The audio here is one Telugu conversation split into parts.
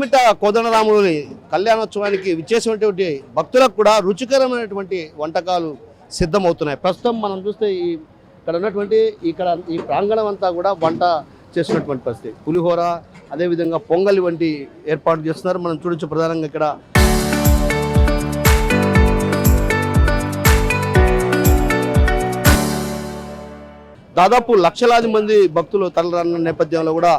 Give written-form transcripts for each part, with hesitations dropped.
మిట్ట కోదండరాముని కళ్యాణోత్సవానికి విచ్చేసినటువంటి భక్తులకు కూడా రుచికరమైనటువంటి వంటకాలు సిద్ధమవుతున్నాయి. ప్రస్తుతం మనం చూస్తే ఇక్కడ ఉన్నటువంటి ఈ ప్రాంగణం అంతా కూడా వంట చేస్తున్నటువంటి పరిస్థితి. పులిహోర, అదేవిధంగా పొంగలి వంటి ఏర్పాటు చేస్తున్నారు. మనం చూడొచ్చు ప్రధానంగా ఇక్కడ దాదాపు లక్షలాది మంది భక్తులు తరలిరాన్న నేపథ్యంలో కూడా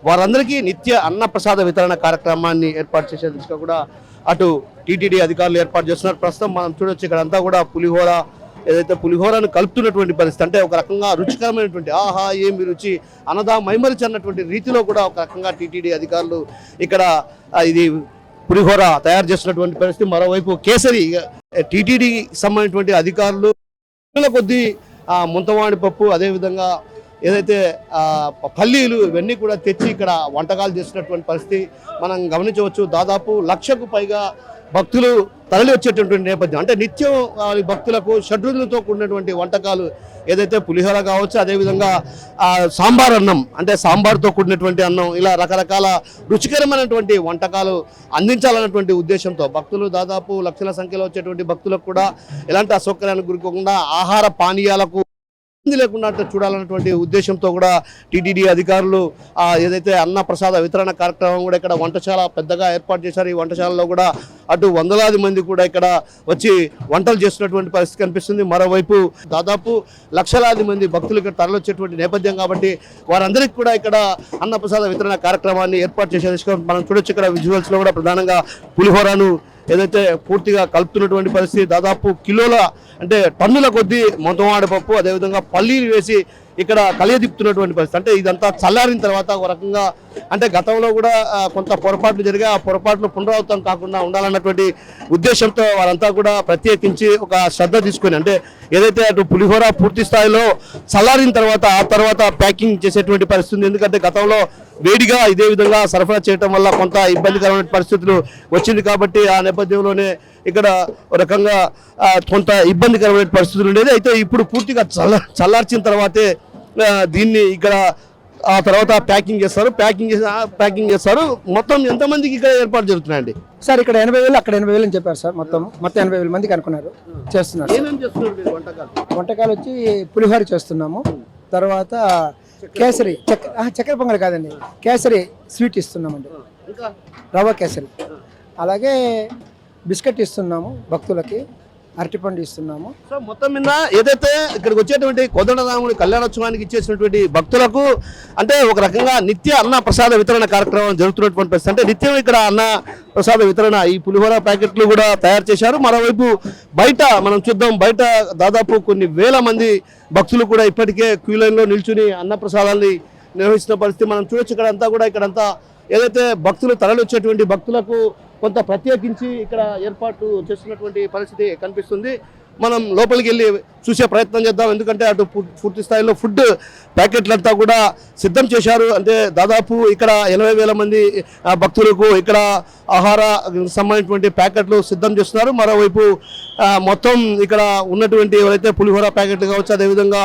వారందరికీ నిత్య అన్నప్రసాద వితరణ కార్యక్రమాన్ని ఏర్పాటు చేసే దిశగా కూడా అటు టీటీడీ అధికారులు ఏర్పాటు చేస్తున్నారు. ప్రస్తుతం మనం చూడొచ్చు ఇక్కడ అంతా కూడా పులిహోర, ఏదైతే పులిహోరను కలుపుతున్నటువంటి పరిస్థితి, అంటే ఒక రకంగా రుచికరమైనటువంటి ఆహా ఏమి రుచి అనదా మైమరిచి అన్నటువంటి రీతిలో కూడా ఒక రకంగా టీటీడీ అధికారులు ఇక్కడ ఇది పులిహోర తయారు చేస్తున్నటువంటి పరిస్థితి. మరోవైపు కేసరి టీటీడీకి సంబంధించినటువంటి అధికారులు కొద్దీ ముంతవాడి పప్పు, అదేవిధంగా ఏదైతే పల్లీలు ఇవన్నీ కూడా తెచ్చి ఇక్కడ వంటకాలు చేసినటువంటి పరిస్థితి మనం గమనించవచ్చు. దాదాపు 1,00,000కు పైగా భక్తులు తరలి వచ్చేటటువంటి నేపథ్యం, అంటే నిత్యం భక్తులకు షడ్రుచులతో కూడినటువంటి వంటకాలు ఏదైతే పులిహోర కావచ్చు, అదేవిధంగా సాంబార్ అన్నం, అంటే సాంబార్తో కూడినటువంటి అన్నం, ఇలా రకరకాల రుచికరమైనటువంటి వంటకాలు అందించాలన్నటువంటి ఉద్దేశంతో భక్తులు దాదాపు లక్షల సంఖ్యలో వచ్చేటువంటి భక్తులకు కూడా ఎలాంటి అసౌకర్యానికి గురికోకుండా ఆహార పానీయాలకు లేకుండా చూడాలన్నటువంటి ఉద్దేశంతో కూడా టీటీడీ అధికారులు ఏదైతే అన్న ప్రసాద వితరణ కార్యక్రమం కూడా ఇక్కడ వంటశాల పెద్దగా ఏర్పాటు చేశారు. ఈ వంటశాలలో కూడా అటు వందలాది మంది కూడా ఇక్కడ వచ్చి వంటలు చేస్తున్నటువంటి పరిస్థితి కనిపిస్తుంది. మరోవైపు దాదాపు లక్షలాది మంది భక్తులు ఇక్కడ తరలివచ్చేటువంటి నేపథ్యం కాబట్టి వారందరికీ కూడా ఇక్కడ అన్న ప్రసాద వితరణ కార్యక్రమాన్ని ఏర్పాటు చేసే మనం చూడొచ్చు. ఇక్కడ విజువల్స్లో కూడా ప్రధానంగా పులిహోరను ఏదైతే పూర్తిగా కలుపుతున్నటువంటి పరిస్థితి, దాదాపు కిలోల అంటే టన్నుల కొద్దీ మొంతమాడి పప్పు, అదేవిధంగా పల్లీలు వేసి ఇక్కడ కలియదిప్పుతున్నటువంటి పరిస్థితి. అంటే ఇదంతా చల్లారిన తర్వాత ఒక రకంగా, అంటే గతంలో కూడా కొంత పొరపాట్లు జరిగాయి, ఆ పొరపాట్లు పునరావృతం కాకుండా ఉండాలన్నటువంటి ఉద్దేశంతో వారంతా కూడా ప్రత్యేకించి ఒక శ్రద్ధ తీసుకొని, అంటే ఏదైతే అటు పులిహోర పూర్తి స్థాయిలో చల్లారిన తర్వాత ఆ తర్వాత ప్యాకింగ్ చేసేటువంటి పరిస్థితి. ఎందుకంటే గతంలో వేడిగా ఇదే విధంగా సరఫరా చేయడం వల్ల కొంత ఇబ్బందికరమైన పరిస్థితులు వచ్చింది కాబట్టి ఆ నేపథ్యంలోనే ఇక్కడ ఒక రకంగా కొంత ఇబ్బందికరమైన పరిస్థితులు ఉండేది. అయితే ఇప్పుడు పూర్తిగా చల్లార్చిన తర్వాతే దీన్ని ఇక్కడ ఆ తర్వాత ప్యాకింగ్ చేస్తారు. మొత్తం ఎంతమందికి ఇక్కడ ఏర్పాటు జరుగుతున్నాయండి సార్? ఇక్కడ 80,000, అక్కడ 80,000 అని చెప్పారు సార్. మొత్తం 80,000 మందికి అనుకున్నారు, చేస్తున్నారు. వంటకాలు వచ్చి పులిహోర చేస్తున్నాము, తర్వాత కేసరి చక్కెర పొంగల్ కాదండి, కేసరి స్వీట్ ఇస్తున్నామండి, రవ్వ కేసరి, అలాగే బిస్కెట్ ఇస్తున్నాము భక్తులకి, అరటిపండు ఇస్తున్నాము. సో మొత్తం మీద ఏదైతే ఇక్కడికి వచ్చేటువంటి కోదండరాముడి కళ్యాణోత్సవానికి ఇచ్చేసినటువంటి భక్తులకు అంటే ఒక రకంగా నిత్య అన్న ప్రసాద వితరణ కార్యక్రమం జరుగుతున్నటువంటి పరిస్థితి. అంటే నిత్యం ఇక్కడ అన్న ప్రసాద వితరణ, ఈ పులిహోర ప్యాకెట్లు కూడా తయారు చేశారు. మరోవైపు బయట మనం చూద్దాం, బయట దాదాపు కొన్ని వేల మంది భక్తులు కూడా ఇప్పటికే క్యూ లైన్లో నిల్చుని అన్న ప్రసాదాన్ని నిర్వహిస్తున్న పరిస్థితి మనం చూడొచ్చు. ఇక్కడంతా ఏదైతే భక్తులు తరలి వచ్చేటువంటి భక్తులకు కొంత ప్రత్యేకించి ఇక్కడ ఏర్పాటు చేస్తున్నటువంటి పరిస్థితి కనిపిస్తుంది. మనం లోపలికి వెళ్ళి చూసే ప్రయత్నం చేద్దాం. ఎందుకంటే అటు పూర్తి స్థాయిలో ఫుడ్ ప్యాకెట్లంతా కూడా సిద్ధం చేశారు. అంటే దాదాపు ఇక్కడ 80,000 మంది భక్తులకు ఇక్కడ ఆహార సంబంధించినటువంటి ప్యాకెట్లు సిద్ధం చేస్తున్నారు. మరోవైపు మొత్తం ఇక్కడ ఉన్నటువంటి ఎవరైతే పులిహోర ప్యాకెట్లు కావచ్చు, అదేవిధంగా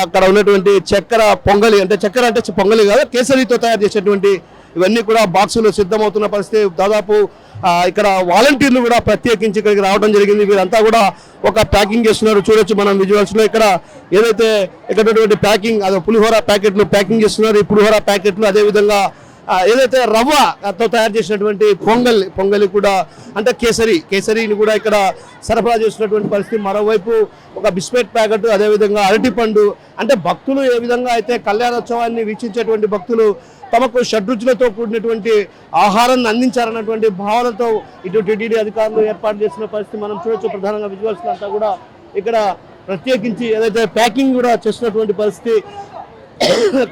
అక్కడ ఉన్నటువంటి చక్కెర పొంగలి, అంటే చక్కెర అంటే పొంగలి కాదు, కేసరితో తయారు చేసేటువంటి ఇవన్నీ కూడా బాక్సులు సిద్ధమవుతున్న పరిస్థితి. దాదాపు ఇక్కడ వాలంటీర్లు కూడా ప్రత్యేకించి ఇక్కడికి రావడం జరిగింది. వీరంతా కూడా ఒక ప్యాకింగ్ చేస్తున్నారు. చూడొచ్చు మనం విజువల్స్లో. ఇక్కడ ఏదైతే ఇక్కడ ప్యాకింగ్, అదే పులిహోర ప్యాకెట్లు ప్యాకింగ్ చేస్తున్నారు. ఈ పులిహోర ప్యాకెట్లు అదేవిధంగా ఏదైతే రవ్వతో తయారు చేసినటువంటి పొంగలి కూడా, అంటే కేసరిని కూడా ఇక్కడ సరఫరా చేస్తున్నటువంటి పరిస్థితి. మరోవైపు ఒక బిస్కెట్ ప్యాకెట్, అదేవిధంగా అరటిపండు, అంటే భక్తులు ఏ విధంగా అయితే కళ్యాణోత్సవాన్ని వీక్షించేటువంటి భక్తులు తమకు షడ్రుచులతో కూడినటువంటి ఆహారాన్ని అందించారన్నటువంటి భావనతో ఇటు టీటీడీ అధికారులు ఏర్పాటు చేసిన పరిస్థితి మనం చూడొచ్చు. ప్రధానంగా విజువల్స్ అంతా కూడా ఇక్కడ ప్రత్యేకించి ఏదైతే ప్యాకింగ్ కూడా చేసినటువంటి పరిస్థితి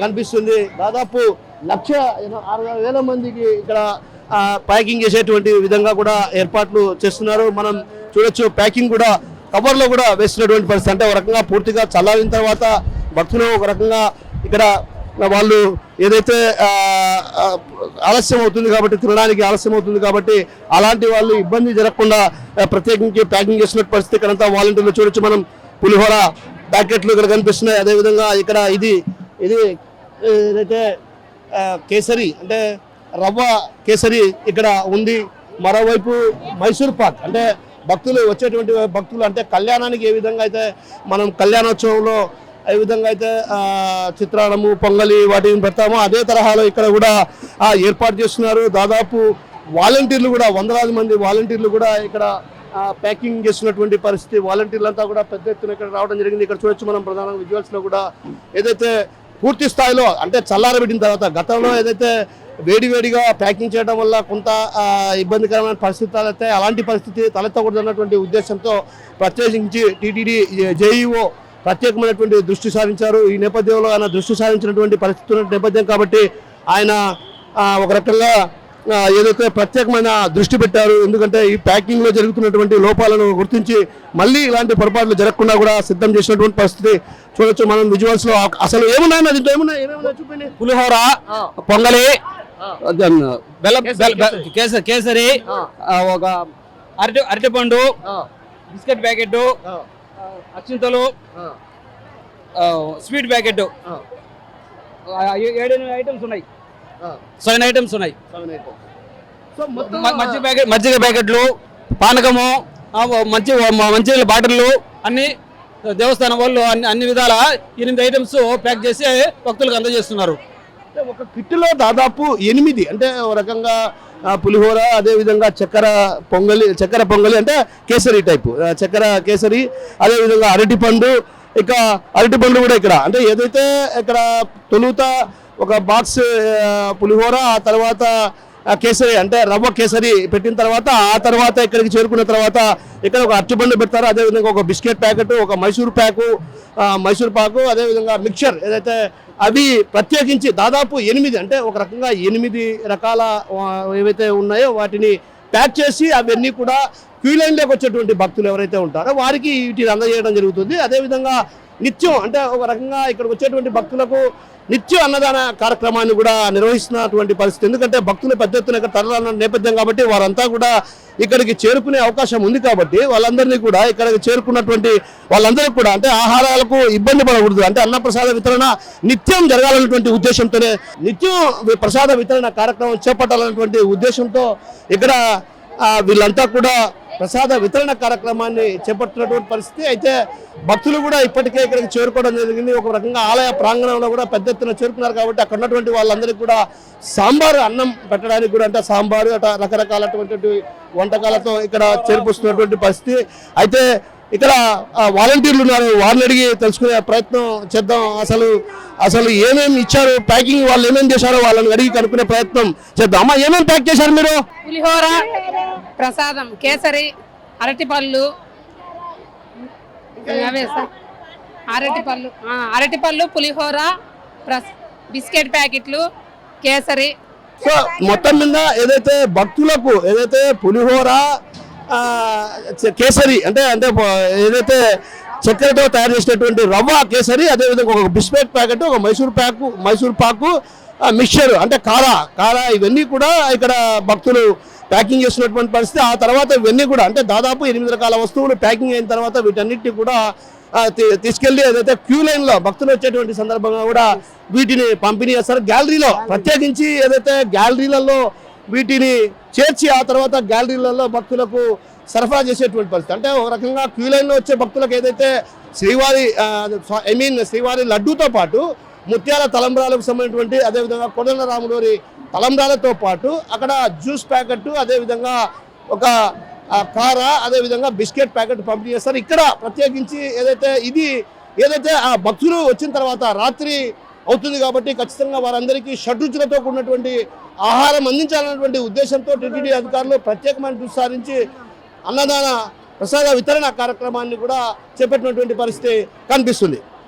కనిపిస్తుంది. దాదాపు 1,60,000 మందికి ఇక్కడ ప్యాకింగ్ చేసేటువంటి విధంగా కూడా ఏర్పాట్లు చేస్తున్నారు. మనం చూడొచ్చు ప్యాకింగ్ కూడా కవర్లో కూడా వేస్తున్నటువంటి పరిస్థితి. అంటే ఒక రకంగా పూర్తిగా చల్లారిన తర్వాత భక్తులు ఒక రకంగా ఇక్కడ వాళ్ళు ఏదైతే ఆలస్యం అవుతుంది కాబట్టి, తినడానికి ఆలస్యం అవుతుంది కాబట్టి అలాంటి వాళ్ళు ఇబ్బంది జరగకుండా ప్రత్యేకించి ప్యాకింగ్ చేసినటువంటి పరిస్థితి ఇక్కడంతా వాలంటీర్లు చూడొచ్చు. మనం పులిహోర ప్యాకెట్లు ఇక్కడ కనిపిస్తున్నాయి. అదేవిధంగా ఇక్కడ ఇది ఏదైతే కేసరి, అంటే రవ్వ కేసరి ఇక్కడ ఉంది. మరోవైపు మైసూర్ పాక్ అంటే భక్తులు వచ్చేటువంటి భక్తులు అంటే కళ్యాణానికి ఏ విధంగా అయితే మనం కళ్యాణోత్సవంలో ఏ విధంగా అయితే చిత్రాన్నము పొంగలి వాటిని పెడతామో అదే తరహాలో ఇక్కడ కూడా ఏర్పాటు చేస్తున్నారు. దాదాపు వాలంటీర్లు కూడా వందలాది మంది వాలంటీర్లు కూడా ఇక్కడ ప్యాకింగ్ చేస్తున్నటువంటి పరిస్థితి. వాలంటీర్లు అంతా కూడా పెద్ద ఎత్తున ఇక్కడ రావడం జరిగింది. ఇక్కడ చూడొచ్చు మనం ప్రధానంగా విజువల్స్లో కూడా ఏదైతే పూర్తి స్థాయిలో అంటే చల్లారబెట్టిన తర్వాత గతంలో ఏదైతే వేడివేడిగా ప్యాకింగ్ చేయడం వల్ల కొంత ఇబ్బందికరమైన పరిస్థితి తలెత్తే అలాంటి పరిస్థితి తలెత్తకూడదు అన్నటువంటి ఉద్దేశంతో ప్రత్యేకించి టీటీడీ జేఈఓ ప్రత్యేకమైనటువంటి దృష్టి సారించారు. ఈ నేపథ్యంలో ఆయన దృష్టి సారించినటువంటి పరిస్థితి నేపథ్యం కాబట్టి ఆయన ఒక రకంగా ఏదైతే ప్రత్యేకమైన దృష్టి పెట్టారు. ఎందుకంటే ఈ ప్యాకింగ్లో జరుగుతున్నటువంటి లోపాలను గుర్తించి మళ్ళీ ఇలాంటి పొరపాట్లు జరగకుండా కూడా సిద్ధం చేసినటువంటి పరిస్థితి చూడొచ్చు మనం విజువల్స్లో. అసలు ఏమున్నాయి దీంట్లో ఏమున్నాయి చూపండి. పులిహోర, పొంగలి, కేసరి, ఒక అరటిపండు, బిస్కెట్ ప్యాకెట్, అక్షింతలు, స్వీట్ ప్యాకెట్, 7 ఐటమ్స్ ఉన్నాయి. 7 ఐటమ్స్ ఉన్నాయి. మజ్జిగ ప్యాకెట్లు, పానకము, మంచి బాటిల్లు అన్ని దేవస్థానం వాళ్ళు అన్ని విధాల 8 ఐటమ్స్ ప్యాక్ చేసి భక్తులకు అందజేస్తున్నారు. ఒక కిట్లో దాదాపు 8 అంటే ఒక రకంగా పులిహోర, అదేవిధంగా చక్కెర పొంగలి అంటే కేసరి టైపు చక్కెర కేసరి, అదేవిధంగా అరటిపండు. ఇక అరటిపండు కూడా ఇక్కడ అంటే ఏదైతే ఇక్కడ తొలుత ఒక బాక్స్ పులిహోర, ఆ తర్వాత కేసరి అంటే రవ్వ కేసరి పెట్టిన తర్వాత ఆ తర్వాత ఇక్కడికి చేరుకున్న తర్వాత ఇక్కడ ఒక అరటిపండు పెడతారు. అదేవిధంగా ఒక బిస్కెట్ ప్యాకెట్, ఒక మైసూర్ పాకు, అదేవిధంగా మిక్చర్ ఏదైతే అవి ప్రత్యేకించి దాదాపు 8 అంటే ఒక రకంగా 8 రకాల ఏవైతే ఉన్నాయో వాటిని ప్యాక్ చేసి అవన్నీ కూడా క్యూ లైన్లోకి వచ్చేటువంటి భక్తులు ఎవరైతే ఉంటారో వారికి వీటిని అందజేయడం జరుగుతుంది. అదేవిధంగా నిత్యం అంటే ఒక రకంగా ఇక్కడికి వచ్చేటువంటి భక్తులకు నిత్యం అన్నదాన కార్యక్రమాన్ని కూడా నిర్వహిస్తున్నటువంటి పరిస్థితి. ఎందుకంటే భక్తులు పెద్ద ఎత్తున ఇక్కడ తరలిన నేపథ్యం కాబట్టి వారంతా కూడా ఇక్కడికి చేరుకునే అవకాశం ఉంది కాబట్టి వాళ్ళందరినీ కూడా ఇక్కడికి చేరుకున్నటువంటి వాళ్ళందరికీ కూడా అంటే ఆహారాలకు ఇబ్బంది పడకూడదు అంటే అన్నప్రసాద వితరణ నిత్యం జరగాలన్నటువంటి ఉద్దేశంతోనే నిత్యం ప్రసాద వితరణ కార్యక్రమం చేపట్టాలన్నటువంటి ఉద్దేశంతో ఇక్కడ వీళ్ళంతా కూడా ప్రసాద వితరణ కార్యక్రమాన్ని చేపట్టినటువంటి పరిస్థితి. అయితే భక్తులు కూడా ఇప్పటికే ఇక్కడికి చేరుకోవడం జరిగింది. ఒక రకంగా ఆలయ ప్రాంగణంలో కూడా పెద్ద ఎత్తున చేరుకున్నారు కాబట్టి అక్కడ ఉన్నటువంటి వాళ్ళందరికీ కూడా సాంబారు అన్నం పెట్టడానికి కూడా అంటే సాంబారు అట్లా రకరకాలటువంటి వంటకాలతో ఇక్కడ చేర్పిస్తున్నటువంటి పరిస్థితి. అయితే ఇక్కడ వాలంటీర్లు ఉన్నారు, వారిని అడిగి తెలుసుకునే ప్రయత్నం చేద్దాం. అసలు ఏమేమి ఇచ్చారు, ప్యాకింగ్ వాళ్ళు ఏమేమి చేశారో వాళ్ళని అడిగి కనుక్కునే ప్రయత్నం చేద్దాం. అమ్మా ఏమేమి ప్యాక్ చేశారు మీరు? పులిహోర, ప్రసాదం, కేసరి, అరటిపళ్ళు, అరటిపళ్ళు, పులిహోర, బిస్కెట్ ప్యాకెట్లు, కేసరి. సో మొత్తం మీద ఏదైతే భక్తులకు ఏదైతే పులిహోర, కేసరి అంటే ఏదైతే చక్కెరతో తయారు చేసినటువంటి రవ్వ కేసరి, అదేవిధంగా ఒక బిస్కెట్ ప్యాకెట్, ఒక మైసూర్ పాకు, మిక్చర్ అంటే కారా ఇవన్నీ కూడా ఇక్కడ భక్తులు ప్యాకింగ్ చేస్తున్నటువంటి పరిస్థితి. ఆ తర్వాత ఇవన్నీ కూడా అంటే దాదాపు 8 రకాల వస్తువులు ప్యాకింగ్ అయిన తర్వాత వీటన్నిటిని కూడా తీసుకెళ్లి ఏదైతే క్యూ లైన్లో భక్తులు వచ్చేటువంటి సందర్భంగా కూడా వీటిని పంపిణీ చేస్తారు. గ్యాలరీలో ప్రత్యేకించి ఏదైతే గ్యాలరీలలో వీటిని చేర్చి ఆ తర్వాత గ్యాలరీలలో భక్తులకు సరఫరా చేసేటువంటి పరిస్థితి. అంటే ఒక రకంగా క్యూ లైన్లో వచ్చే భక్తులకు ఏదైతే శ్రీవారి లడ్డూతో పాటు ముత్యాల తలంబ్రాలకు సంబంధించినటువంటి అదేవిధంగా కొడల రాములూరి తలంబ్రాలతో పాటు అక్కడ జ్యూస్ ప్యాకెట్, అదేవిధంగా ఒక అదేవిధంగా బిస్కెట్ ప్యాకెట్ పంపిణీ చేస్తారు. ఇక్కడ ప్రత్యేకించి ఏదైతే ఆ భక్తులు వచ్చిన తర్వాత రాత్రి అవుతుంది కాబట్టి ఖచ్చితంగా వారందరికీ షడ్రుచులతో కూడినటువంటి ఆహారం అందించాలన్నటువంటి ఉద్దేశంతో టీటీడీ అధికారులు ప్రత్యేకమైన దృష్టి సారించి అన్నదాన ప్రసాద వితరణ కార్యక్రమాన్ని కూడా చేపట్టినటువంటి పరిస్థితి కనిపిస్తుంది.